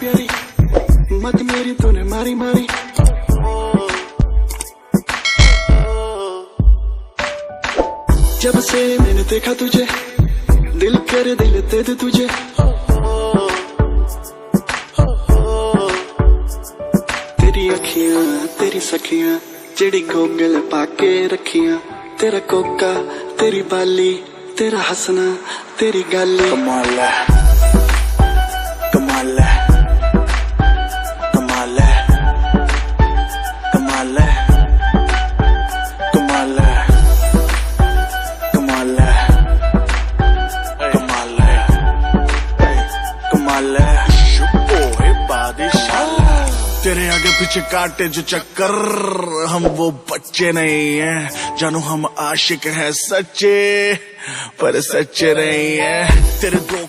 प्यारी मत मेरी तूने मारी मारी। जब से मैंने देखा तुझे दिल कर दिल दे दे तुझे। तेरी अखियां तेरी सखियां जेड़ी गोगल पाके रखियां। तेरा कोका तेरी बाली तेरा हंसना तेरी गाली। कमाल है कमाल है कमाल है कमाल है कमाल है कमाल है कमाल है कमाल है। ओए बादशाह तेरे आगे पीछे काटे जो चक्कर हम वो बच्चे नहीं हैं जानू हम आशिक हैं सच्चे पर सच्चे नहीं हैं। तेरे दो